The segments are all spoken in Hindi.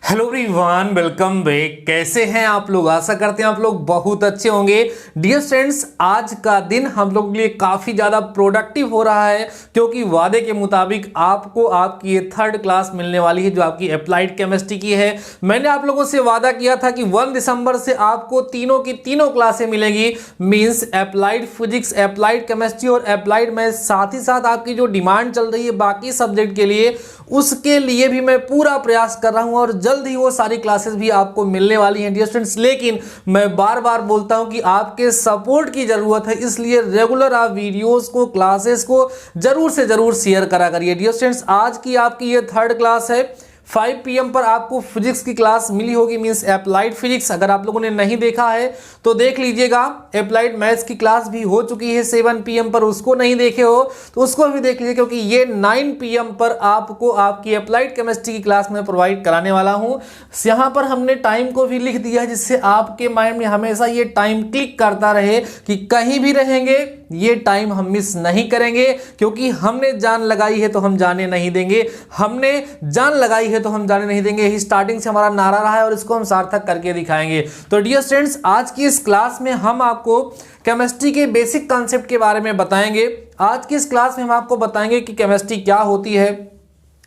Hello everyone, welcome back. कैसे हैं आप लोग? आशा करते हैं आप लोग बहुत अच्छे होंगे। डियर फ्रेंड्स, आज का दिन हम लोग के लिए काफ़ी ज़्यादा प्रोडक्टिव हो रहा है क्योंकि वादे के मुताबिक आपको आपकी ये थर्ड क्लास मिलने वाली है जो आपकी अप्लाइड केमिस्ट्री की है। मैंने आप लोगों से वादा किया था कि 1 दिसंबर से आपको तीनों की तीनों क्लासें मिलेगी, means applied physics, applied chemistry और अप्लाइड मैथ। साथ ही साथ आपकी जो डिमांड चल रही है बाकी सब्जेक्ट के लिए, उसके लिए भी मैं पूरा प्रयास कर रहा हूं और जल्द ही वो सारी क्लासेस भी आपको मिलने वाली हैं डियर स्टूडेंट्स। लेकिन मैं बार बार बोलता हूं कि आपके सपोर्ट की जरूरत है, इसलिए रेगुलर आप वीडियोस को, क्लासेस को जरूर से जरूर शेयर करा करिए डियर स्टूडेंट्स। आज की आपकी ये थर्ड क्लास है। 5 PM पर आपको फिजिक्स की क्लास मिली होगी, मींस अप्लाइड फिजिक्स। अगर आप लोगों ने नहीं देखा है तो देख लीजिएगा। अप्लाइड मैथ्स की क्लास भी हो चुकी है 7 PM पर, उसको नहीं देखे हो तो उसको भी देख लीजिए क्योंकि ये 9 PM पर आपको आपकी अप्लाइड केमिस्ट्री की क्लास में प्रोवाइड कराने वाला हूं। यहाँ पर हमने टाइम को भी लिख दिया है जिससे आपके माइंड में हमेशा ये टाइम क्लिक करता रहे कि कहीं भी रहेंगे ये टाइम हम मिस नहीं करेंगे, क्योंकि हमने जान लगाई है तो हम जाने नहीं देंगे, हमने जान लगाई है तो हम जाने नहीं देंगे। यही स्टार्टिंग से हमारा नारा रहा है और इसको हम सार्थक करके दिखाएंगे। तो डियर स्टूडेंट्स, आज की इस क्लास में हम आपको केमिस्ट्री के बेसिक कॉन्सेप्ट के बारे में बताएंगे। आज की इस क्लास में हम आपको बताएंगे कि केमिस्ट्री क्या होती है,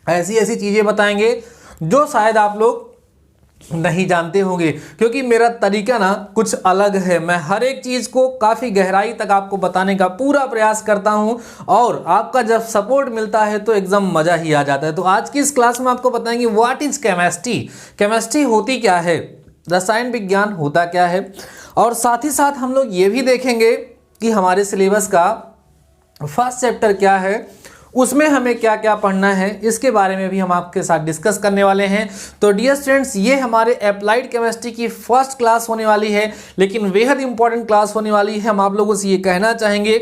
ऐसी ऐसी चीजें बताएंगे जो शायद आप लोग नहीं जानते होंगे, क्योंकि मेरा तरीका ना कुछ अलग है। मैं हर एक चीज को काफी गहराई तक आपको बताने का पूरा प्रयास करता हूं और आपका जब सपोर्ट मिलता है तो एकदम मजा ही आ जाता है। तो आज की इस क्लास में आपको बताएंगे व्हाट इज केमिस्ट्री, केमिस्ट्री होती क्या है, रसायन विज्ञान होता क्या है, और साथ ही साथ हम लोग ये भी देखेंगे कि हमारे सिलेबस का फर्स्ट चैप्टर क्या है, उसमें हमें क्या क्या पढ़ना है, इसके बारे में भी हम आपके साथ डिस्कस करने वाले हैं। तो डियर स्टूडेंट्स, ये हमारे अप्लाइड केमिस्ट्री की फर्स्ट क्लास होने वाली है, लेकिन बेहद इंपॉर्टेंट क्लास होने वाली है। हम आप लोगों से ये कहना चाहेंगे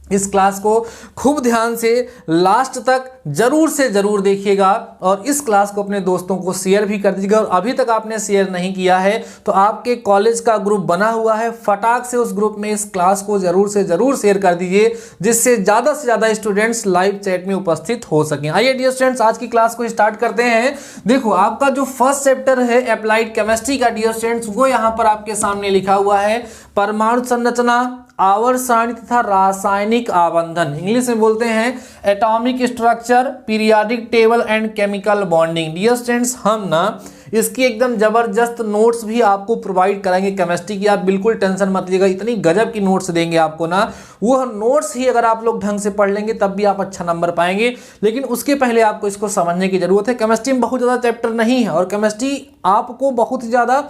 इस क्लास को खूब ध्यान से लास्ट तक जरूर से जरूर देखिएगा और इस क्लास को अपने दोस्तों को शेयर भी कर दीजिएगा। और अभी तक आपने शेयर नहीं किया है तो आपके कॉलेज का ग्रुप बना हुआ है, फटाक से उस ग्रुप में इस क्लास को जरूर से जरूर शेयर कर दीजिए, जिससे ज़्यादा स्टूडेंट्स लाइव चैट में उपस्थित हो सकें। आइए डियर स्टूडेंट्स, आज की क्लास को स्टार्ट करते हैं। देखो, आपका जो फर्स्ट चैप्टर है अप्लाइड केमिस्ट्री का डियर स्टूडेंट्स, वो यहाँ पर आपके सामने लिखा हुआ है परमाणु संरचना, आवर्त सारणी तथा रासायनिक आबंधन। इंग्लिश में बोलते हैं atomic structure, periodic table and chemical bonding. Dear students, हम ना इसकी एकदम जबरदस्त नोट्स भी आपको प्रोवाइड कराएंगे केमिस्ट्री की। आप बिल्कुल टेंशन मत लीजिएगा, इतनी गजब की नोट्स देंगे आपको ना, वो नोट्स ही अगर आप लोग ढंग से पढ़ लेंगे तब भी आप अच्छा नंबर पाएंगे। लेकिन उसके पहले आपको इसको समझने की जरूरत है। केमिस्ट्री में बहुत ज़्यादा चैप्टर नहीं है और केमिस्ट्री आपको बहुत ही ज़्यादा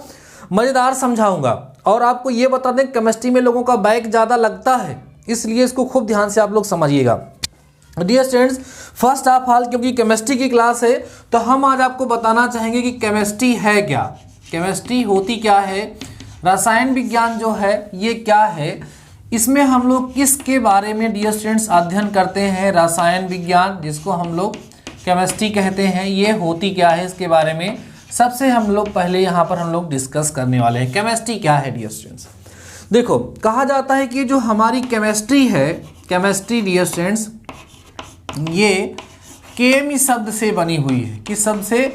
मज़ेदार समझाऊंगा। और आपको ये बता दें, केमिस्ट्री में लोगों का बैक ज़्यादा लगता है, इसलिए इसको खूब ध्यान से आप लोग समझिएगा। Dear students, first of all, क्योंकि केमिस्ट्री की क्लास है तो हम आज आपको बताना चाहेंगे कि केमिस्ट्री है क्या, केमिस्ट्री होती क्या है, रसायन विज्ञान जो है ये क्या है, इसमें हम लोग किसके बारे में डियर स्टूडेंट्स अध्ययन करते हैं। रसायन विज्ञान जिसको हम लोग केमिस्ट्री कहते हैं, ये होती क्या है, इसके बारे में सबसे हम लोग पहले यहाँ पर हम लोग डिस्कस करने वाले हैं। केमिस्ट्री क्या है डियर स्टूडेंट्स? देखो, कहा जाता है कि जो हमारी केमिस्ट्री है, केमिस्ट्री डियर स्टूडेंट्स ये केमी शब्द से बनी हुई है। किस शब्द से?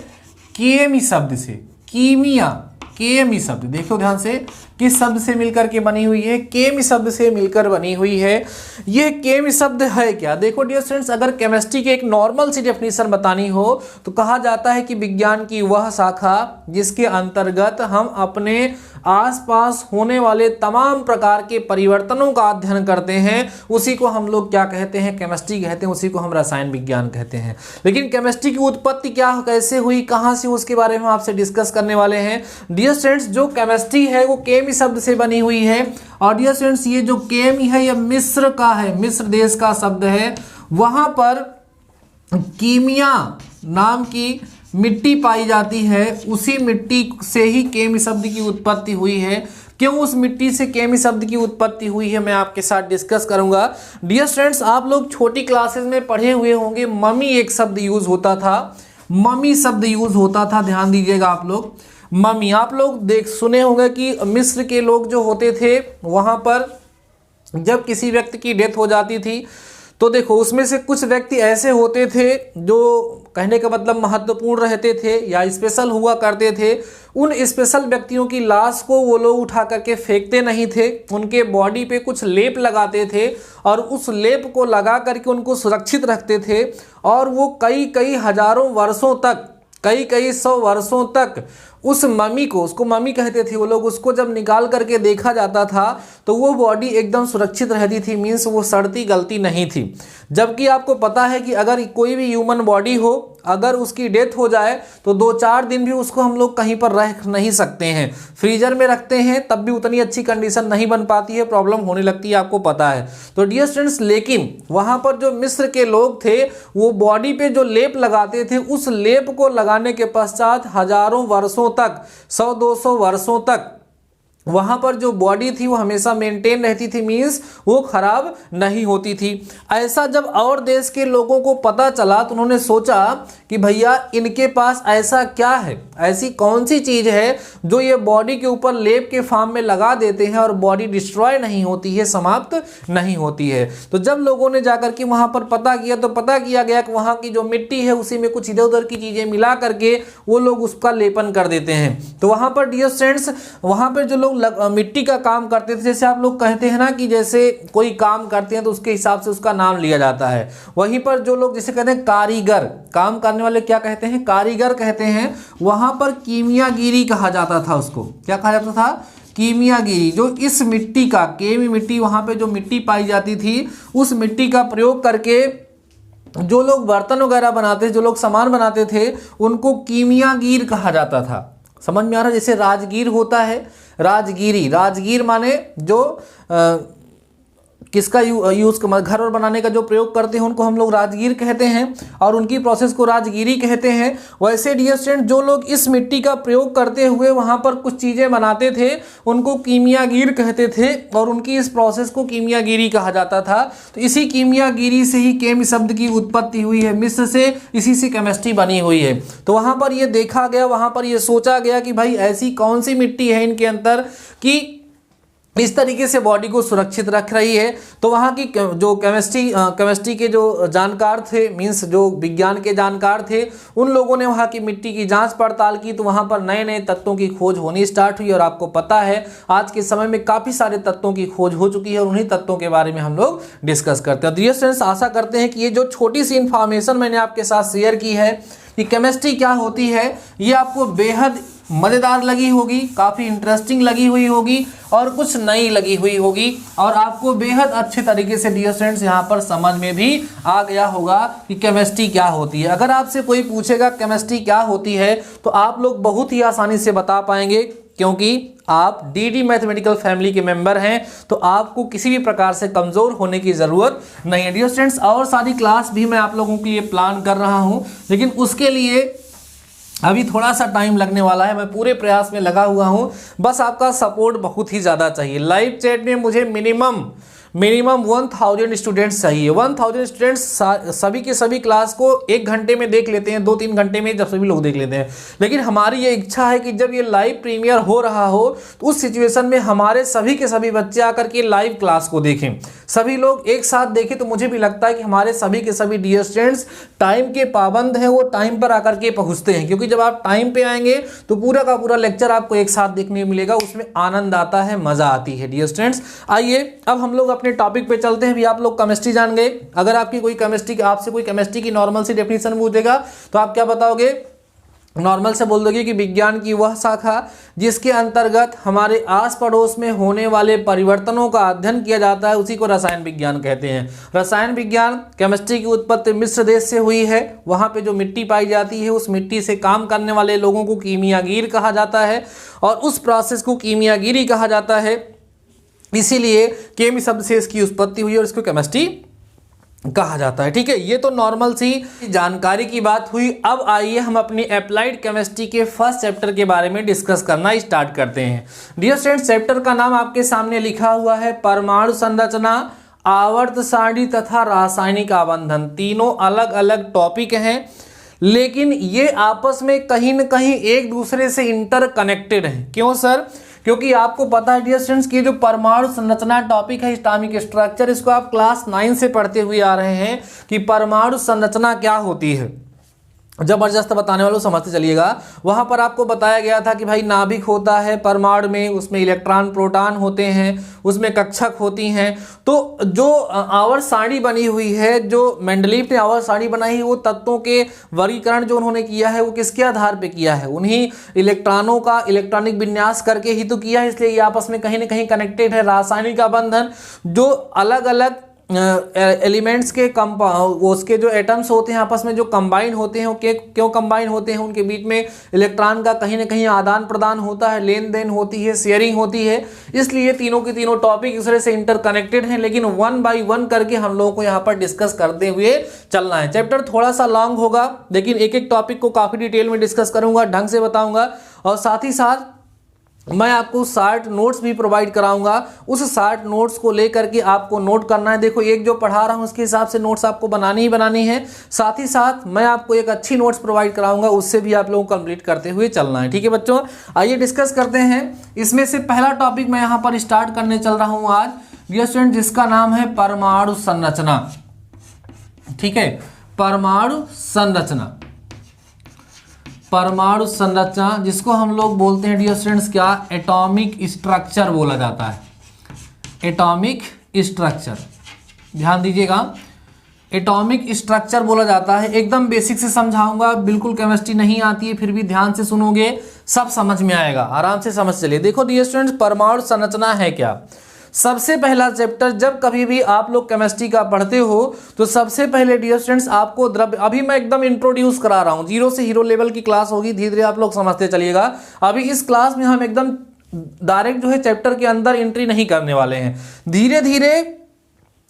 केमी शब्द से। कीमिया, केमी शब्द, देखो ध्यान से, किस शब्द से मिलकर के बनी हुई है? केमी शब्द से मिलकर बनी हुई है। यह केमी शब्द है क्या? देखो डियर स्टूडेंट्स, अगर केमिस्ट्री की एक नॉर्मल सी डेफिनेशन बतानी हो तो कहा जाता है कि विज्ञान की वह शाखा जिसके अंतर्गत हम अपने आसपास होने वाले तमाम प्रकार के परिवर्तनों का अध्ययन करते हैं, उसी को हम लोग क्या कहते हैं? केमिस्ट्री कहते हैं, उसी को हम रसायन विज्ञान कहते हैं। लेकिन केमिस्ट्री की उत्पत्ति क्या, कैसे हुई, कहाँ से, उसके बारे में आपसे डिस्कस करने वाले हैं। डियर स्टूडेंट्स, जो केमिस्ट्री है वो केमी शब्द से बनी हुई है। और डियर स्टूडेंट्स, ये जो केमी है ये मिस्र का है, मिस्र देश का शब्द है। वहां पर कीमिया नाम की मिट्टी पाई जाती है, उसी मिट्टी से ही केमी शब्द की उत्पत्ति हुई है। क्यों उस मिट्टी से केमी शब्द की उत्पत्ति हुई है, मैं आपके साथ डिस्कस करूंगा। डियर स्टूडेंट्स, आप लोग छोटी क्लासेस में पढ़े हुए होंगे, मम्मी एक शब्द यूज होता था, मम्मी शब्द यूज होता था, ध्यान दीजिएगा आप लोग। मम्मी, आप लोग देख सुने होंगे कि मिस्र के लोग जो होते थे वहां पर जब किसी व्यक्ति की डेथ हो जाती थी तो देखो उसमें से कुछ व्यक्ति ऐसे होते थे जो कहने का मतलब महत्वपूर्ण रहते थे या स्पेशल हुआ करते थे, उन स्पेशल व्यक्तियों की लाश को वो लोग उठा करके फेंकते नहीं थे, उनके बॉडी पे कुछ लेप लगाते थे और उस लेप को लगा करके उनको सुरक्षित रखते थे। और वो कई कई हजारों वर्षों तक, कई कई सौ वर्षों तक उस मम्मी को, उसको मम्मी कहते थे वो लोग, उसको जब निकाल करके देखा जाता था तो वो बॉडी एकदम सुरक्षित रहती थी, मीन्स वो सड़ती गलती नहीं थी। जबकि आपको पता है कि अगर कोई भी ह्यूमन बॉडी हो, अगर उसकी डेथ हो जाए तो 2-4 दिन भी उसको हम लोग कहीं पर रख नहीं सकते हैं, फ्रीजर में रखते हैं तब भी उतनी अच्छी कंडीशन नहीं बन पाती है, प्रॉब्लम होने लगती है, आपको पता है। तो डियर स्टूडेंट्स, लेकिन वहाँ पर जो मिस्र के लोग थे वो बॉडी पे जो लेप लगाते थे, उस लेप को लगाने के पश्चात हजारों वर्षों तक, 100-200 वर्षों तक वहाँ पर जो बॉडी थी वो हमेशा मेंटेन रहती थी, मीन्स वो खराब नहीं होती थी। ऐसा जब और देश के लोगों को पता चला तो उन्होंने सोचा कि भैया इनके पास ऐसा क्या है, ऐसी कौन सी चीज़ है जो ये बॉडी के ऊपर लेप के फॉर्म में लगा देते हैं और बॉडी डिस्ट्रॉय नहीं होती है, समाप्त नहीं होती है। तो जब लोगों ने जाकर के वहाँ पर पता किया तो पता किया गया कि वहाँ की जो मिट्टी है उसी में कुछ इधर उधर की चीज़ें मिला करके वो लोग उसका लेपन कर देते हैं। तो वहाँ पर डियर फ्रेंड्स, वहाँ पर जो लोग मिट्टी का काम करते थे, जैसे आप लोग कहते हैं ना कि जैसे कोई काम करते हैं तो उसके हिसाब से उसका नाम लिया जाता है, वहीं पर जो लोग जैसे कहते हैं कारीगर, काम करने वाले क्या कहते हैं, कारीगर कहते हैं, वहाँ पर कीमियागिरी कहा जाता था। उसको क्या कहा जाता था, कीमियागिरी। जो इस मिट्टी का, केमी मिट्टी, वहाँ पे जो मिट्टी पाई जाती थी उस मिट्टी का प्रयोग करके जो लोग बर्तन वगैरह बनाते थे, जो लोग सामान बनाते थे, उनको कीमियागीर कहा जाता था। समझ में आ रहा है? जैसे राजगीर होता है, राजगीरी, राजगीर माने जो किसका यूज़, घर और बनाने का जो प्रयोग करते हैं उनको हम लोग राजगीर कहते हैं और उनकी प्रोसेस को राजगीरी कहते हैं। वैसे डियर स्टूडेंट, जो लोग इस मिट्टी का प्रयोग करते हुए वहाँ पर कुछ चीज़ें बनाते थे उनको कीमियागीर कहते थे और उनकी इस प्रोसेस को कीमियागिरी कहा जाता था। तो इसी कीमियागिरी से ही केम शब्द की उत्पत्ति हुई है, मिस्र से, इसी से केमिस्ट्री बनी हुई है। तो वहाँ पर ये देखा गया, वहाँ पर ये सोचा गया कि भाई ऐसी कौन सी मिट्टी है इनके अंदर कि इस तरीके से बॉडी को सुरक्षित रख रही है। तो वहाँ की जो केमिस्ट्री के जो जानकार थे, मीन्स जो विज्ञान के जानकार थे, उन लोगों ने वहाँ की मिट्टी की जांच पड़ताल की तो वहाँ पर नए नए तत्वों की खोज होनी स्टार्ट हुई। और आपको पता है आज के समय में काफ़ी सारे तत्वों की खोज हो चुकी है और उन्हीं तत्वों के बारे में हम लोग डिस्कस करते हैं। तो डियर फ्रेंड्स, आशा करते हैं कि ये जो छोटी सी इन्फॉर्मेशन मैंने आपके साथ शेयर की है कि केमिस्ट्री क्या होती है, ये आपको बेहद मज़ेदार लगी होगी, काफ़ी इंटरेस्टिंग लगी हुई होगी और कुछ नई लगी हुई होगी और आपको बेहद अच्छे तरीके से डियर स्टूडेंट्स यहाँ पर समझ में भी आ गया होगा कि केमिस्ट्री क्या होती है। अगर आपसे कोई पूछेगा केमिस्ट्री क्या होती है तो आप लोग बहुत ही आसानी से बता पाएंगे, क्योंकि आप डीडी मैथमेटिकल फैमिली के मेंबर हैं, तो आपको किसी भी प्रकार से कमज़ोर होने की ज़रूरत नहीं है। डियर स्टूडेंट्स, और सारी क्लास भी मैं आप लोगों के लिए प्लान कर रहा हूँ, लेकिन उसके लिए अभी थोड़ा सा टाइम लगने वाला है। मैं पूरे प्रयास में लगा हुआ हूँ, बस आपका सपोर्ट बहुत ही ज़्यादा चाहिए। लाइव चैट में मुझे मिनिमम 1000 स्टूडेंट्स चाहिए। 1000 स्टूडेंट्स सभी के सभी क्लास को 1 घंटे में देख लेते हैं, 2-3 घंटे में जब सभी लोग देख लेते हैं, लेकिन हमारी ये इच्छा है कि जब ये लाइव प्रीमियर हो रहा हो तो उस सिचुएशन में हमारे सभी के सभी बच्चे आकर के लाइव क्लास को देखें, सभी लोग एक साथ देखें। तो मुझे भी लगता है कि हमारे सभी के सभी डियर स्टूडेंट्स टाइम के पाबंद हैं, वो टाइम पर आकर के पहुँचते हैं, क्योंकि जब आप टाइम पर आएंगे तो पूरा का पूरा लेक्चर आपको एक साथ देखने को मिलेगा, उसमें आनंद आता है, मज़ा आती है। डियर स्टूडेंट्स, आइए अब हम लोग अपने टॉपिक पे चलते हैं। भी आप लोग केमिस्ट्री जान गए। अगर आपकी कोई केमिस्ट्री, आपसे कोई केमिस्ट्री की नॉर्मल सी डेफिनेशन पूछेगा तो आप क्या बताओगे? नॉर्मल से बोल दोगे कि विज्ञान की वह शाखा जिसके अंतर्गत हमारे आस पड़ोस में होने वाले परिवर्तनों का अध्ययन किया जाता है, उसी को रसायन विज्ञान कहते हैं। रसायन विज्ञान, केमिस्ट्री की उत्पत्ति मिस्र देश से हुई है। वहाँ पे जो मिट्टी पाई जाती है उस मिट्टी से काम करने वाले लोगों को कीमियागीर कहा जाता है और उस प्रोसेस को कीमियागिरी कहा जाता है, इसीलिए केमी शब्द से इसकी उत्पत्ति हुई और इसको केमिस्ट्री कहा जाता है। ठीक है, ये तो नॉर्मल सी जानकारी की बात हुई। अब आइए हम अपनी अप्लाइड केमिस्ट्री के फर्स्ट चैप्टर के बारे में डिस्कस करना स्टार्ट करते हैं। डियर स्टूडेंट्स, चैप्टर का नाम आपके सामने लिखा हुआ है परमाणु संरचना, आवर्त सारणी तथा रासायनिक आबंधन। तीनों अलग अलग टॉपिक हैं, लेकिन ये आपस में कहीं न कहीं एक दूसरे से इंटरकनेक्टेड हैं। क्यों सर? क्योंकि आपको पता है डियर स्टूडेंट्स कि जो परमाणु संरचना टॉपिक है, एटॉमिक स्ट्रक्चर, इसको आप क्लास 9 से पढ़ते हुए आ रहे हैं कि परमाणु संरचना क्या होती है। जबरदस्त बताने वालों, समझते चलिएगा। वहां पर आपको बताया गया था कि भाई नाभिक होता है परमाणु में, उसमें इलेक्ट्रॉन प्रोटॉन होते हैं, उसमें कक्षक होती हैं। तो जो आवर्त सारणी बनी हुई है, जो मेंडलीव ने आवर्त सारणी बनाई है, वो तत्वों के वर्गीकरण जो उन्होंने किया है वो किसके आधार पे किया है? उन्हीं इलेक्ट्रॉनों का इलेक्ट्रॉनिक विन्यास करके ही तो किया है, इसलिए ये आपस में कहीं ना कहीं कनेक्टेड है। रासायनिक का बंधन, जो अलग अलग एलिमेंट्स के उसके जो एटम्स होते हैं आपस में जो कंबाइन होते हैं, क्यों कंबाइन होते हैं? उनके बीच में इलेक्ट्रॉन का कहीं ना कहीं आदान प्रदान होता है, लेन देन होती है, शेयरिंग होती है। इसलिए तीनों के तीनों टॉपिक एक दूसरे से इंटरकनेक्टेड हैं, लेकिन वन बाय वन करके हम लोगों को यहाँ पर डिस्कस करते हुए चलना है। चैप्टर थोड़ा सा लॉन्ग होगा, लेकिन एक एक टॉपिक को काफी डिटेल में डिस्कस करूंगा, ढंग से बताऊंगा, और साथ ही साथ मैं आपको 60 नोट्स भी प्रोवाइड कराऊंगा। उस 60 नोट्स को लेकर के आपको नोट करना है। देखो, एक जो पढ़ा रहा हूं उसके हिसाब से नोट्स आपको बनानी ही बनानी है। साथ ही साथ मैं आपको एक अच्छी नोट्स प्रोवाइड कराऊंगा, उससे भी आप लोगों को कंप्लीट करते हुए चलना है। ठीक है बच्चों, आइए डिस्कस करते हैं। इसमें से पहला टॉपिक मैं यहां पर स्टार्ट करने चल रहा हूं आज, डियर स्टूडेंट, जिसका नाम है परमाणु संरचना। ठीक है, परमाणु संरचना, परमाणु संरचना जिसको हम लोग बोलते हैं डियर स्टूडेंट्स क्या? एटॉमिक स्ट्रक्चर बोला जाता है। एटॉमिक स्ट्रक्चर, ध्यान दीजिएगा, एटॉमिक स्ट्रक्चर बोला जाता है। एकदम बेसिक से समझाऊंगा, बिल्कुल केमिस्ट्री नहीं आती है फिर भी ध्यान से सुनोगे सब समझ में आएगा, आराम से समझ चलिए। देखो डियर स्टूडेंट्स, परमाणु संरचना है क्या? सबसे पहला चैप्टर जब कभी भी आप लोग केमिस्ट्री का पढ़ते हो तो सबसे पहले डियर स्टूडेंट्स आपको द्रव्य, अभी मैं एकदम इंट्रोड्यूस करा रहा हूं, जीरो से हीरो लेवल की क्लास होगी, धीरे धीरे आप लोग समझते चलिएगा। अभी इस क्लास में हम एकदम डायरेक्ट जो है चैप्टर के अंदर एंट्री नहीं करने वाले हैं, धीरे धीरे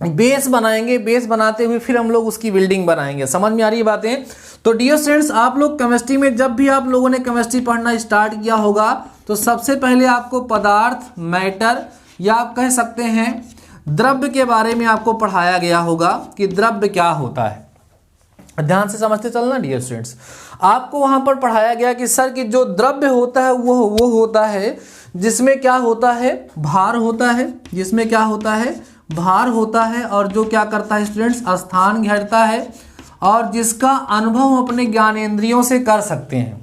बेस बनाएंगे, बेस बनाते हुए फिर हम लोग उसकी बिल्डिंग बनाएंगे। समझ में आ रही है बातें? तो डियर स्टूडेंट्स, आप लोग केमिस्ट्री में जब भी आप लोगों ने केमिस्ट्री पढ़ना स्टार्ट किया होगा तो सबसे पहले आपको पदार्थ, मैटर, या आप कह सकते हैं द्रव्य के बारे में आपको पढ़ाया गया होगा कि द्रव्य क्या होता है। ध्यान से समझते चलना डियर स्टूडेंट्स। आपको वहां पर पढ़ाया गया कि सर कि जो द्रव्य होता है वो होता है जिसमें क्या होता है? भार होता है, जिसमें क्या होता है? भार होता है, और जो क्या करता है स्टूडेंट्स? स्थान घेरता है, और जिसका अनुभव हम अपने ज्ञानेंद्रियों से कर सकते हैं,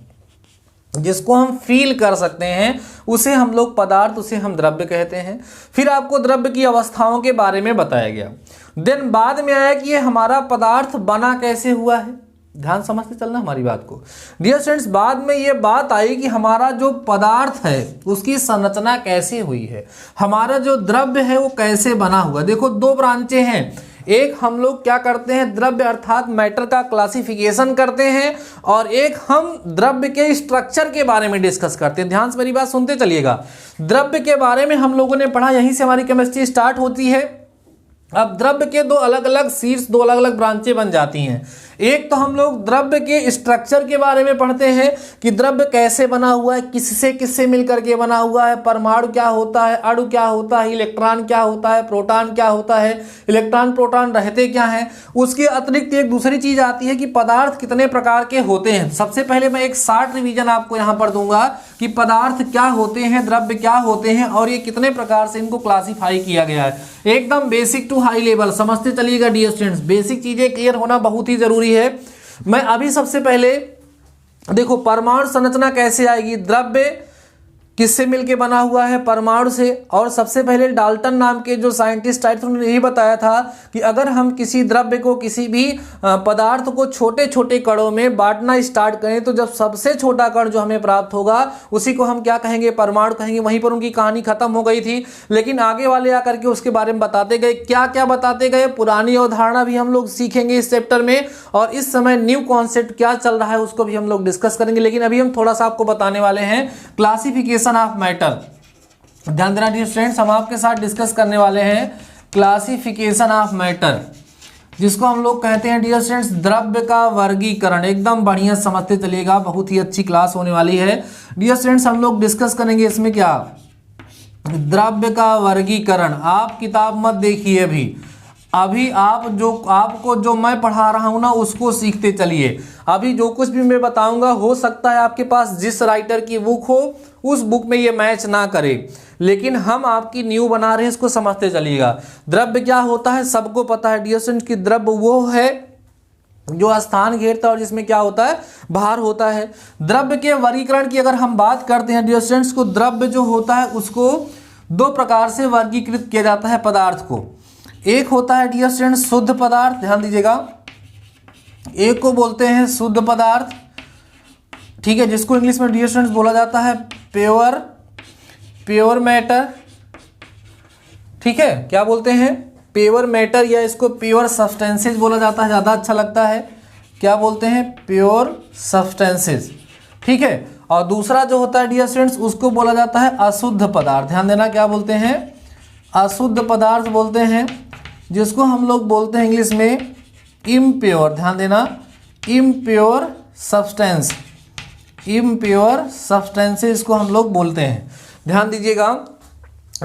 जिसको हम फील कर सकते हैं, उसे हम लोग पदार्थ, उसे हम द्रव्य कहते हैं। फिर आपको द्रव्य की अवस्थाओं के बारे में बताया गया। देन बाद में आया कि ये हमारा पदार्थ बना कैसे हुआ है। ध्यान समझते चलना हमारी बात को डियर स्टूडेंट्स। बाद में ये बात आई कि हमारा जो पदार्थ है उसकी संरचना कैसे हुई है, हमारा जो द्रव्य है वो कैसे बना हुआ। देखो, दो ब्रांचें हैं, एक हम लोग क्या करते हैं, द्रव्य अर्थात मैटर का क्लासिफिकेशन करते हैं, और एक हम द्रव्य के स्ट्रक्चर के बारे में डिस्कस करते हैं। ध्यान से मेरी बात सुनते चलिएगा। द्रव्य के बारे में हम लोगों ने पढ़ा, यहीं से हमारी केमिस्ट्री स्टार्ट होती है। अब द्रव्य के दो अलग अलग शीर्ष, दो अलग अलग ब्रांचें बन जाती हैं। एक तो हम लोग द्रव्य के स्ट्रक्चर के बारे में पढ़ते हैं कि द्रव्य कैसे बना हुआ है, किससे किससे मिलकर के बना हुआ है, परमाणु क्या होता है, अणु क्या होता है, इलेक्ट्रॉन क्या होता है, प्रोटॉन क्या होता है, इलेक्ट्रॉन प्रोटॉन रहते क्या हैं। उसके अतिरिक्त एक दूसरी चीज आती है कि पदार्थ कितने प्रकार के होते हैं। सबसे पहले मैं एक शॉर्ट रिवीजन आपको यहाँ पर दूंगा कि पदार्थ क्या होते हैं, द्रव्य क्या होते हैं, और ये कितने प्रकार से इनको क्लासीफाई किया गया है। एकदम बेसिक टू हाई लेवल समझते चलिएगा डियर स्टूडेंट्स। बेसिक चीजें क्लियर होना बहुत ही जरूरी है। मैं अभी सबसे पहले देखो, परमाणु संरचना कैसे आएगी, द्रव्य किससे मिलके बना हुआ है, परमाणु से। और सबसे पहले डाल्टन नाम के जो साइंटिस्ट आए थे उन्होंने यही बताया था कि अगर हम किसी द्रव्य को, किसी भी पदार्थ को छोटे छोटे कणों में बांटना स्टार्ट करें तो जब सबसे छोटा कण जो हमें प्राप्त होगा उसी को हम क्या कहेंगे, परमाणु कहेंगे। वहीं पर उनकी कहानी खत्म हो गई थी, लेकिन आगे वाले आकर के उसके बारे में बताते गए। क्या क्या बताते गए, पुरानी अवधारणा भी हम लोग सीखेंगे इस चैप्टर में, और इस समय न्यू कॉन्सेप्ट क्या चल रहा है उसको भी हम लोग डिस्कस करेंगे। लेकिन अभी हम थोड़ा सा आपको बताने वाले हैं क्लासिफिकेशन ऑफ मैटर। ध्यान देना डियर स्टूडेंट्स, हम आपके साथ डिस्कस करने वाले हैं क्लासिफिकेशन ऑफ मैटर, जिसको हम लोग कहते हैं डियर स्टूडेंट्स द्रव्य का वर्गीकरण। एकदम बढ़िया समझते चलिएगा, बहुत ही अच्छी क्लास होने वाली है डियर स्टूडेंट्स। हम लोग डिस्कस करेंगे इसमें क्या, द्रव्य का वर्गीकरण। आप किताब मत देखिए, अभी आपको जो मैं पढ़ा रहा हूं ना उसको सीखते चलिए। अभी जो कुछ भी मैं बताऊंगा हो सकता है आपके पास जिस राइटर की बुक हो उस बुक में ये मैच ना करे, लेकिन हम आपकी न्यू बना रहे हैं, इसको समझते चलिएगा। द्रव्य क्या होता है सबको पता है डियर स्टूडेंट्स कि द्रव्य वो है जो स्थान घेरता है और जिसमें क्या होता है, भार होता है। द्रव्य के वर्गीकरण की अगर हम बात करते हैं डियर स्टूडेंट्स, को द्रव्य जो होता है उसको दो प्रकार से वर्गीकृत किया जाता है पदार्थ को। एक होता है डियर स्टूडेंट्स शुद्ध पदार्थ, ध्यान दीजिएगा, एक को बोलते हैं शुद्ध पदार्थ, ठीक है, जिसको इंग्लिश में डियर स्टूडेंट्स बोला जाता है प्योर मैटर, ठीक है, क्या बोलते हैं, प्योर मैटर, या इसको प्योर सब्सटेंसेस बोला जाता है, ज़्यादा अच्छा लगता है, क्या बोलते हैं, प्योर सब्सटेंसेस, ठीक है। और दूसरा जो होता है डियर स्टूडेंट्स उसको बोला जाता है अशुद्ध पदार्थ, ध्यान देना, क्या बोलते हैं, अशुद्ध पदार्थ बोलते हैं, जिसको हम लोग बोलते हैं इंग्लिश में इम्प्योर, ध्यान देना, इम्प्योर सब्सटेंस, इम्प्योर सब्सटेंसेस को हम लोग बोलते हैं। ध्यान दीजिएगा,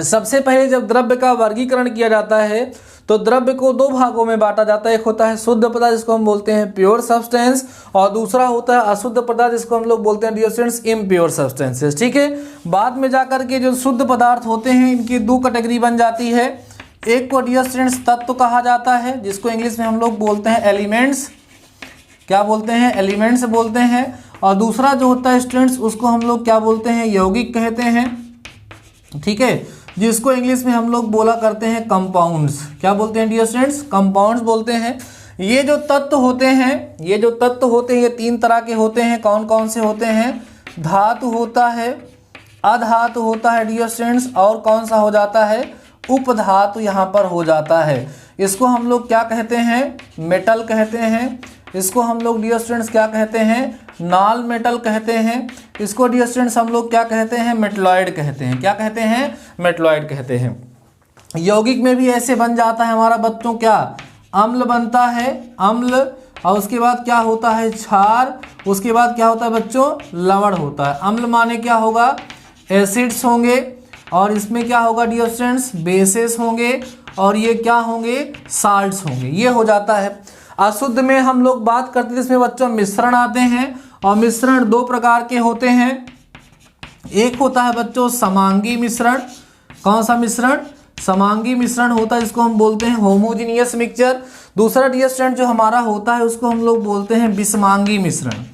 सबसे पहले जब द्रव्य का वर्गीकरण किया जाता है तो द्रव्य को दो भागों में बांटा जाता है, एक होता है शुद्ध पदार्थ जिसको हम बोलते हैं प्योर सब्सटेंस, और दूसरा होता है अशुद्ध पदार्थ जिसको हम लोग बोलते हैं डियर स्टूडेंट्स इम्प्योर सब्सटेंसेस, ठीक है। बाद में जाकर के जो शुद्ध पदार्थ होते हैं इनकी दो कैटेगरी बन जाती है, एक को डियर स्टूडेंट्स तत्व कहा जाता है जिसको इंग्लिश में हम लोग बोलते हैं एलिमेंट्स, क्या बोलते हैं, एलिमेंट्स बोलते हैं, और दूसरा जो होता है स्टूडेंट्स उसको हम लोग क्या बोलते हैं, यौगिक कहते हैं, ठीक है, जिसको इंग्लिश में हम लोग बोला करते हैं कंपाउंड्स, क्या बोलते हैं डियर स्टूडेंट्स, कंपाउंड्स बोलते हैं। ये जो तत्व होते हैं, ये जो तत्व होते हैं ये तीन तरह के होते हैं, कौन कौन से होते हैं, धातु होता है, अधातु होता है डियर स्टूडेंट्स, और कौन सा हो जाता है, उपधातु यहाँ पर हो जाता है। इसको हम लोग क्या कहते हैं, मेटल कहते हैं, इसको हम लोग डियर स्टूडेंट्स क्या कहते हैं, नॉन मेटल कहते हैं, इसको डियर स्टूडेंट्स हम लोग क्या कहते हैं, मेटलॉइड कहते हैं, क्या कहते हैं, मेटलॉइड कहते हैं। यौगिक में भी ऐसे बन जाता है हमारा बच्चों, क्या, अम्ल बनता है, अम्ल, और उसके बाद क्या होता है, क्षार, उसके बाद क्या होता है बच्चों, लवण होता है। अम्ल माने क्या होगा, एसिड्स होंगे, और इसमें क्या होगा डियर स्टूडेंट्स, बेसेस होंगे, और ये क्या होंगे, साल्ट्स होंगे, ये हो जाता है। अशुद्ध में हम लोग बात करते हैं इसमें बच्चों मिश्रण आते हैं, और मिश्रण दो प्रकार के होते हैं, एक होता है बच्चों समांगी मिश्रण, कौन सा मिश्रण, समांगी मिश्रण होता है जिसको हम बोलते हैं होमोजीनियस मिक्सचर। दूसरा डियर स्टूडेंट जो हमारा होता है उसको हम लोग बोलते हैं विषमांगी मिश्रण,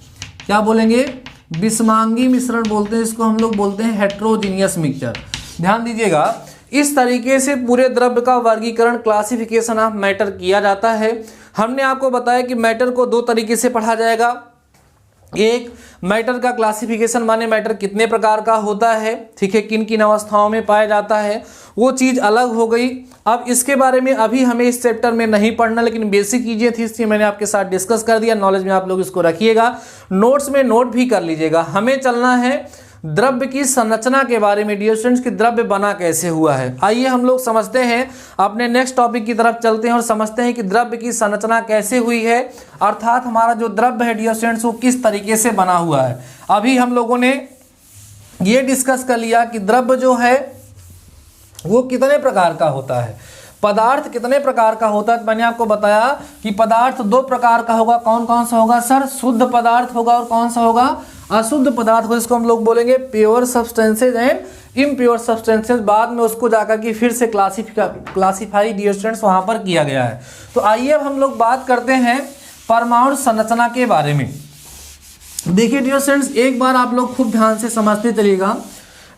क्या बोलेंगे, विषमांगी मिश्रण बोलते हैं, इसको हम लोग बोलते हैं हेट्रोजीनियस मिक्सचर। ध्यान दीजिएगा, इस तरीके से पूरे द्रव्य का वर्गीकरण, क्लासिफिकेशन ऑफ मैटर किया जाता है। हमने आपको बताया कि मैटर को दो तरीके से पढ़ा जाएगा, एक मैटर का क्लासिफिकेशन माने मैटर कितने प्रकार का होता है, ठीक है, किन किन अवस्थाओं में पाया जाता है, वो चीज़ अलग हो गई। अब इसके बारे में अभी हमें इस चैप्टर में नहीं पढ़ना, लेकिन बेसिक चीज़ें थी इसलिए मैंने आपके साथ डिस्कस कर दिया। नॉलेज में आप लोग इसको रखिएगा, नोट्स में नोट भी कर लीजिएगा। हमें चलना है द्रव्य की संरचना के बारे में डियर स्टूडेंट्स, कि द्रव्य बना कैसे हुआ है। आइए हम लोग समझते हैं, अपने नेक्स्ट टॉपिक की तरफ चलते हैं और समझते हैं कि द्रव्य की संरचना कैसे हुई है, अर्थात हमारा जो द्रव्य है डियर स्टूडेंट्स वो किस तरीके से बना हुआ है। अभी हम लोगों ने ये डिस्कस कर लिया कि द्रव्य जो है वो कितने प्रकार का होता है, पदार्थ कितने प्रकार का होता है। मैंने आपको बताया कि पदार्थ दो प्रकार का होगा, कौन कौन सा होगा सर, शुद्ध पदार्थ होगा और कौन सा होगा, अशुद्ध पदार्थ को, जिसको हम लोग बोलेंगे pure substances and impure substances. बाद में उसको जाकर के फिर से क्लासिफाई डियर स्टूडेंट्स वहाँ पर किया गया है। तो आइए अब हम लोग बात करते हैं परमाणु संरचना के बारे में। देखिए डियर स्टूडेंट्स, एक बार आप लोग खूब ध्यान से समझते चलिएगा।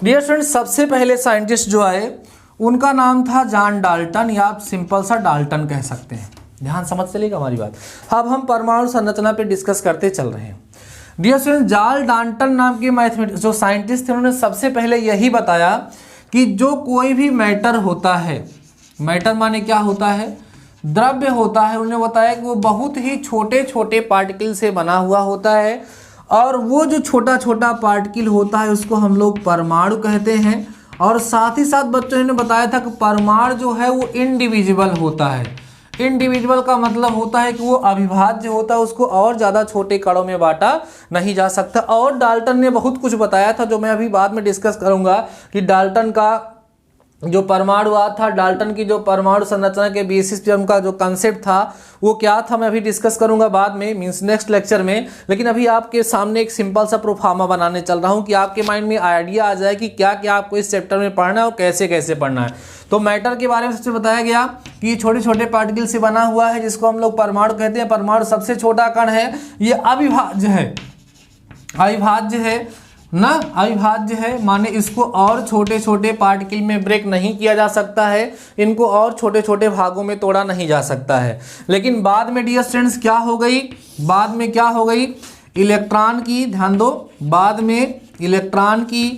डियर स्टूडेंट्स, सबसे पहले साइंटिस्ट जो आए उनका नाम था जॉन डाल्टन, या आप सिंपल सा डाल्टन कह सकते हैं। ध्यान समझ चलिएगा हमारी बात। अब हम परमाणु संरचना पे डिस्कस करते चल रहे हैं। डियर स्टूडेंट, जॉन डाल्टन नाम के मैथमेटिक्स जो साइंटिस्ट थे उन्होंने सबसे पहले यही बताया कि जो कोई भी मैटर होता है, मैटर माने क्या होता है, द्रव्य होता है, उन्होंने बताया कि वो बहुत ही छोटे छोटे पार्टिकल से बना हुआ होता है, और वो जो छोटा छोटा पार्टिकल होता है उसको हम लोग परमाणु कहते हैं। और साथ ही साथ बच्चों ने बताया था कि परमाणु जो है वो इंडिविजुअल होता है। इंडिविजुअल का मतलब होता है कि वो अविभाज्य होता है, उसको और ज़्यादा छोटे कणों में बांटा नहीं जा सकता। और डाल्टन ने बहुत कुछ बताया था जो मैं अभी बाद में डिस्कस करूंगा कि डाल्टन का जो परमाणुवाद था, डाल्टन की जो परमाणु संरचना के बेसिस पे उनका जो कंसेप्ट था वो क्या था, मैं अभी डिस्कस करूंगा बाद में, मींस नेक्स्ट लेक्चर में। लेकिन अभी आपके सामने एक सिंपल सा प्रोफार्मा बनाने चल रहा हूं कि आपके माइंड में आइडिया आ जाए कि क्या क्या आपको इस चैप्टर में पढ़ना है और कैसे कैसे पढ़ना है। तो मैटर के बारे में सबसे बताया गया कि ये छोटे छोटे पार्टिकल से बना हुआ है, जिसको हम लोग परमाणु कहते हैं। परमाणु सबसे छोटा कण है, ये अविभाज्य है, अविभाज्य है ना, अविभाज्य है, माने इसको और छोटे छोटे पार्टिकल में ब्रेक नहीं किया जा सकता है, इनको और छोटे छोटे भागों में तोड़ा नहीं जा सकता है। लेकिन बाद में डियर स्टूडेंट्स क्या हो गई, बाद में क्या हो गई, इलेक्ट्रॉन की, ध्यान दो, बाद में इलेक्ट्रॉन की,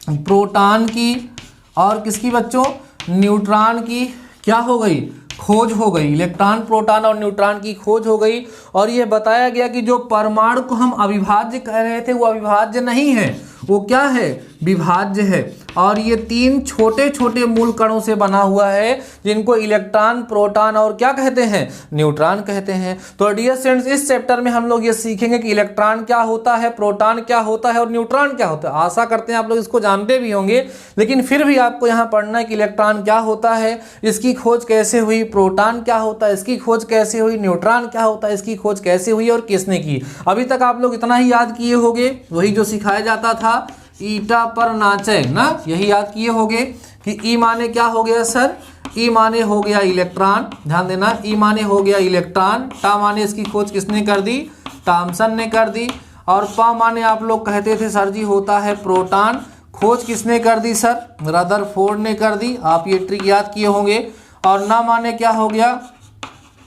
प्रोटॉन की और किसकी बच्चों, न्यूट्रॉन की क्या हो गई, खोज हो गई। इलेक्ट्रॉन, प्रोटॉन और न्यूट्रॉन की खोज हो गई। और यह बताया गया कि जो परमाणु को हम अविभाज्य कह रहे थे वो अविभाज्य नहीं है, वो क्या है, विभाज्य है। और ये 3 छोटे छोटे मूल कणों से बना हुआ है, जिनको इलेक्ट्रॉन, प्रोटॉन और क्या कहते हैं, न्यूट्रॉन कहते हैं। तो डियर स्टूडेंट्स इस चैप्टर में हम लोग ये सीखेंगे कि इलेक्ट्रॉन क्या होता है, प्रोटॉन क्या होता है और न्यूट्रॉन क्या होता है। आशा करते हैं आप लोग इसको जानते भी होंगे, लेकिन फिर भी आपको यहाँ पढ़ना है कि इलेक्ट्रॉन क्या होता है, इसकी खोज कैसे हुई, प्रोटॉन क्या होता है, इसकी खोज कैसे हुई, न्यूट्रॉन क्या होता है, इसकी खोज कैसे हुई और किसने की। अभी तक आप लोग इतना ही याद किए होंगे, वही जो सिखाया जाता था, ईटा पर नाचे ना, यही याद किए होंगे कि ई माने क्या हो गया सर, ई माने हो गया इलेक्ट्रॉन, ध्यान देना, ई माने हो गया इलेक्ट्रॉन, टा माने इसकी खोज किसने कर दी, थॉमसन ने कर दी। और पा माने आप लोग कहते थे सर जी होता है प्रोटॉन, खोज किसने कर दी सर, रदरफोर्ड ने कर दी, आप ये ट्रिक याद किए होंगे। और ना माने क्या हो गया,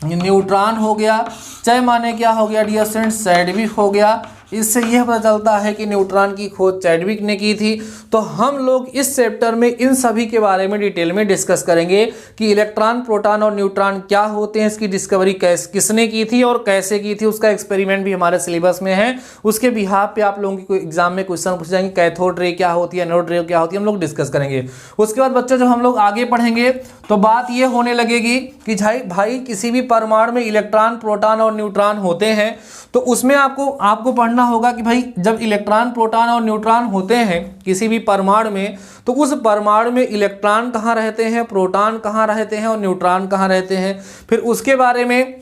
न्यूट्रॉन हो गया। चय माने क्या हो गया डियर स्टूडेंट्स, चैडविक हो गया। इससे यह पता चलता है कि न्यूट्रॉन की खोज चैडविक ने की थी। तो हम लोग इस चैप्टर में इन सभी के बारे में डिटेल में डिस्कस करेंगे कि इलेक्ट्रॉन, प्रोटॉन और न्यूट्रॉन क्या होते हैं, इसकी डिस्कवरी किसने की थी और कैसे की थी, उसका एक्सपेरिमेंट भी हमारे सिलेबस में है। उसके बिहाफ पे आप लोगों की एग्जाम में क्वेश्चन पूछ जाएंगे, कैथोड रे क्या होती है, एनोड रे क्या होती है, हम लोग डिस्कस करेंगे। उसके बाद बच्चों जब हम लोग आगे पढ़ेंगे तो बात यह होने लगेगी कि भाई किसी भी परमाणु में इलेक्ट्रॉन, प्रोटॉन और न्यूट्रॉन होते हैं, तो उसमें आपको पढ़ना होगा कि भाई जब इलेक्ट्रॉन, प्रोटॉन और न्यूट्रॉन होते हैं किसी भी परमाणु में, तो उस परमाणु में इलेक्ट्रॉन कहाँ रहते हैं, प्रोटॉन कहाँ रहते हैं और न्यूट्रॉन कहाँ रहते हैं। फिर उसके बारे में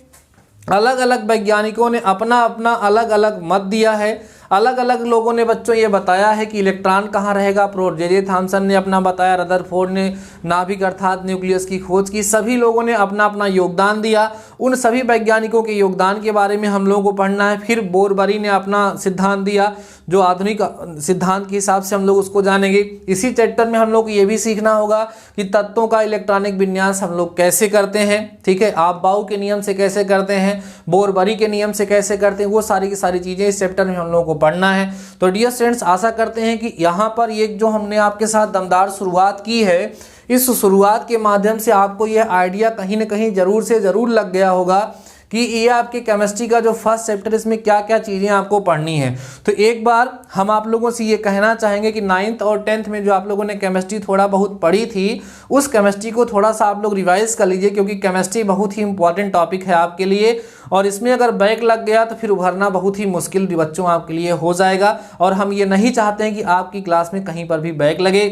अलग अलग वैज्ञानिकों ने अपना अपना अलग अलग मत दिया है। अलग अलग लोगों ने बच्चों ये बताया है कि इलेक्ट्रॉन कहाँ रहेगा, जे थॉमसन ने अपना बताया, रदरफोर्ड ने नाभिक अर्थात न्यूक्लियस की खोज की। सभी लोगों ने अपना अपना योगदान दिया। उन सभी वैज्ञानिकों के योगदान के बारे में हम लोगों को पढ़ना है। फिर बोरबरी ने अपना सिद्धांत दिया, जो आधुनिक सिद्धांत के हिसाब से हम लोग उसको जानेंगे। इसी चैप्टर में हम लोग को ये भी सीखना होगा कि तत्वों का इलेक्ट्रॉनिक विन्यास हम लोग कैसे करते हैं, ठीक है, आप बाउ के नियम से कैसे करते हैं, बोरबरी के नियम से कैसे करते हैं, वो सारी की सारी चीज़ें इस चैप्टर में हम लोगों को पढ़ना है। तो डियर स्टूडेंट्स आशा करते हैं कि यहाँ पर ये जो हमने आपके साथ दमदार शुरुआत की है, इस शुरुआत के माध्यम से आपको यह आइडिया कहीं ना कहीं जरूर से जरूर लग गया होगा कि ये आपके केमिस्ट्री का जो फर्स्ट चैप्टर, इसमें क्या क्या चीज़ें आपको पढ़नी है। तो एक बार हम आप लोगों से ये कहना चाहेंगे कि 9th और 10th में जो आप लोगों ने केमिस्ट्री थोड़ा बहुत पढ़ी थी, उस केमिस्ट्री को थोड़ा सा आप लोग रिवाइज कर लीजिए, क्योंकि केमिस्ट्री बहुत ही इंपॉर्टेंट टॉपिक है आपके लिए। और इसमें अगर बैक लग गया तो फिर उभरना बहुत ही मुश्किल बच्चों आपके लिए हो जाएगा। और हम ये नहीं चाहते हैं कि आपकी क्लास में कहीं पर भी बैक लगे।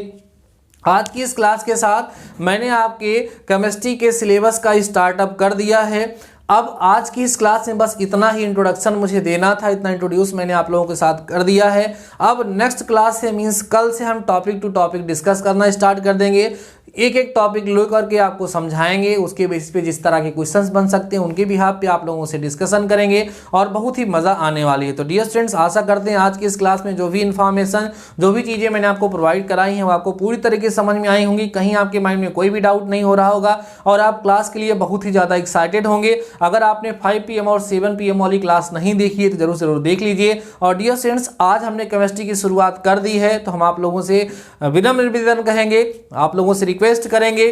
आज की इस क्लास के साथ मैंने आपके केमिस्ट्री के सिलेबस का स्टार्टअप कर दिया है। अब आज की इस क्लास में बस इतना ही इंट्रोडक्शन मुझे देना था, इतना इंट्रोड्यूस मैंने आप लोगों के साथ कर दिया है। अब नेक्स्ट क्लास से मीन्स कल से हम टॉपिक टू टॉपिक डिस्कस करना स्टार्ट कर देंगे। एक एक टॉपिक लो करके आपको समझाएंगे, उसके बेसिस पे जिस तरह के क्वेश्चंस बन सकते हैं उनके बिहाफ पे आप लोगों से डिस्कशन करेंगे और बहुत ही मज़ा आने वाली है। तो डियर स्टूडेंट्स आशा करते हैं आज की इस क्लास में जो भी इन्फॉर्मेशन, जो भी चीज़ें मैंने आपको प्रोवाइड कराई हैं वो आपको पूरी तरीके से समझ में आई होंगी, कहीं आपके माइंड में कोई भी डाउट नहीं हो रहा होगा और आप क्लास के लिए बहुत ही ज़्यादा एक्साइटेड होंगे। अगर आपने 5 PM और 7 PM वाली क्लास नहीं देखी है तो जरूर जरूर देख लीजिए। और डियर स्टूडेंट्स आज हमने केमिस्ट्री की शुरुआत कर दी है, तो हम आप लोगों से विनम्र निवेदन कहेंगे, आप लोगों से रिक्वेस्ट करेंगे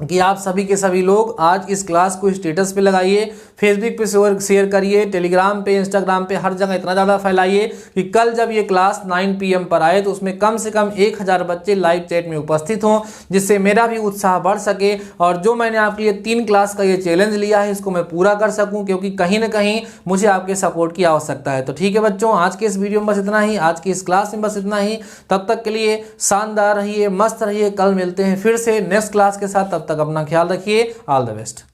कि आप सभी के सभी लोग आज इस क्लास को स्टेटस पे लगाइए, फेसबुक पे शेयर करिए, टेलीग्राम पे, इंस्टाग्राम पे, हर जगह इतना ज़्यादा फैलाइए कि कल जब ये क्लास 9 PM पर आए तो उसमें कम से कम 1000 बच्चे लाइव चैट में उपस्थित हों, जिससे मेरा भी उत्साह बढ़ सके और जो मैंने आपके लिए 3 क्लास का ये चैलेंज लिया है इसको मैं पूरा कर सकूँ, क्योंकि कहीं ना कहीं मुझे आपके सपोर्ट की आवश्यकता है। तो ठीक है बच्चों, आज के इस वीडियो में बस इतना ही, आज की इस क्लास में बस इतना ही। तब तक के लिए शानदार रहिए, मस्त रहिए, कल मिलते हैं फिर से नेक्स्ट क्लास के साथ। तब तक अपना ख्याल रखिए। All the best.